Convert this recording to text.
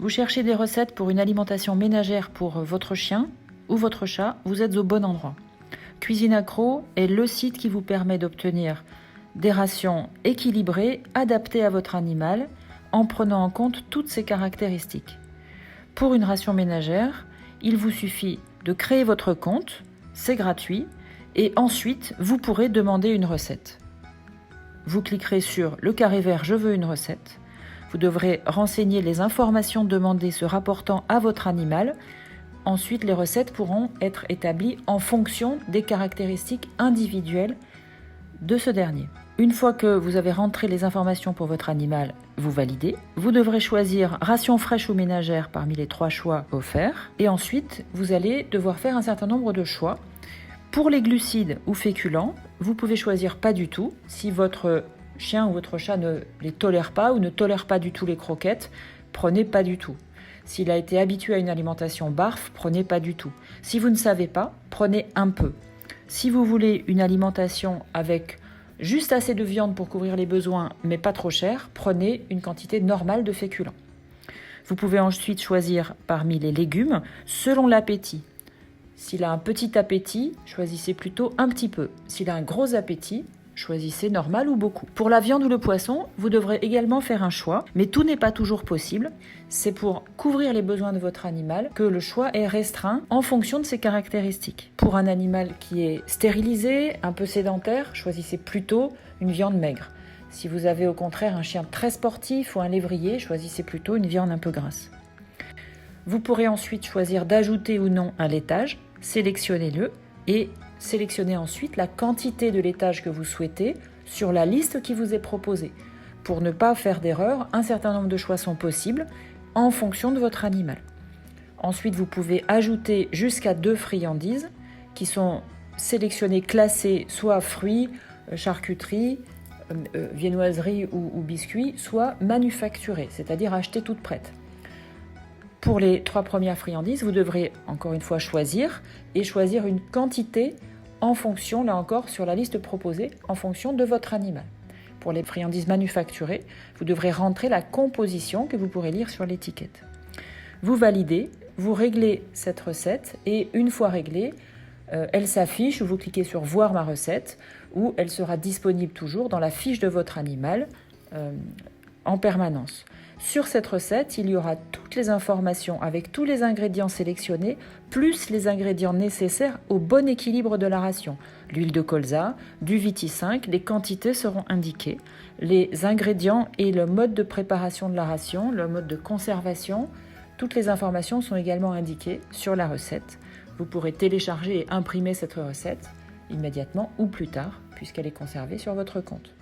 Vous cherchez des recettes pour une alimentation ménagère pour votre chien ou votre chat, vous êtes au bon endroit. Cuisine Accro est le site qui vous permet d'obtenir des rations équilibrées, adaptées à votre animal, en prenant en compte toutes ses caractéristiques. Pour une ration ménagère, il vous suffit de créer votre compte, c'est gratuit, et ensuite vous pourrez demander une recette. Vous cliquerez sur le carré vert « Je veux une recette ». Vous devrez renseigner les informations demandées se rapportant à votre animal. Ensuite, les recettes pourront être établies en fonction des caractéristiques individuelles de ce dernier. Une fois que vous avez rentré les informations pour votre animal, vous validez. Vous devrez choisir ration fraîche ou ménagère parmi les 3 choix offerts. Et ensuite, vous allez devoir faire un certain nombre de choix. Pour les glucides ou féculents, vous pouvez choisir pas du tout. Si votre chien ou votre chat ne les tolère pas ou ne tolère pas du tout les croquettes, prenez pas du tout. S'il a été habitué à une alimentation barf, prenez pas du tout. Si vous ne savez pas, prenez un peu. Si vous voulez une alimentation avec juste assez de viande pour couvrir les besoins, mais pas trop cher, prenez une quantité normale de féculents. Vous pouvez ensuite choisir parmi les légumes selon l'appétit. S'il a un petit appétit, choisissez plutôt un petit peu. S'il a un gros appétit, choisissez normal ou beaucoup. Pour la viande ou le poisson, vous devrez également faire un choix, mais tout n'est pas toujours possible. C'est pour couvrir les besoins de votre animal que le choix est restreint en fonction de ses caractéristiques. Pour un animal qui est stérilisé, un peu sédentaire, choisissez plutôt une viande maigre. Si vous avez au contraire un chien très sportif ou un lévrier, choisissez plutôt une viande un peu grasse. Vous pourrez ensuite choisir d'ajouter ou non un laitage, sélectionnez-le et sélectionnez ensuite la quantité de laitage que vous souhaitez sur la liste qui vous est proposée. Pour ne pas faire d'erreur, un certain nombre de choix sont possibles en fonction de votre animal. Ensuite, vous pouvez ajouter jusqu'à 2 friandises qui sont sélectionnées, classées soit fruits, charcuterie, viennoiserie ou biscuits, soit manufacturées, c'est-à-dire achetées toutes prêtes. Pour les 3 premières friandises, vous devrez encore une fois choisir une quantité en fonction, là encore, sur la liste proposée, en fonction de votre animal. Pour les friandises manufacturées, vous devrez rentrer la composition que vous pourrez lire sur l'étiquette. Vous validez, vous réglez cette recette et une fois réglée, elle s'affiche, vous cliquez sur « Voir ma recette » ou elle sera disponible toujours dans la fiche de votre animal en permanence. Sur cette recette, il y aura toutes les informations avec tous les ingrédients sélectionnés, plus les ingrédients nécessaires au bon équilibre de la ration. L'huile de colza, du Viti5, les quantités seront indiquées, les ingrédients et le mode de préparation de la ration, le mode de conservation, toutes les informations sont également indiquées sur la recette. Vous pourrez télécharger et imprimer cette recette immédiatement ou plus tard, puisqu'elle est conservée sur votre compte.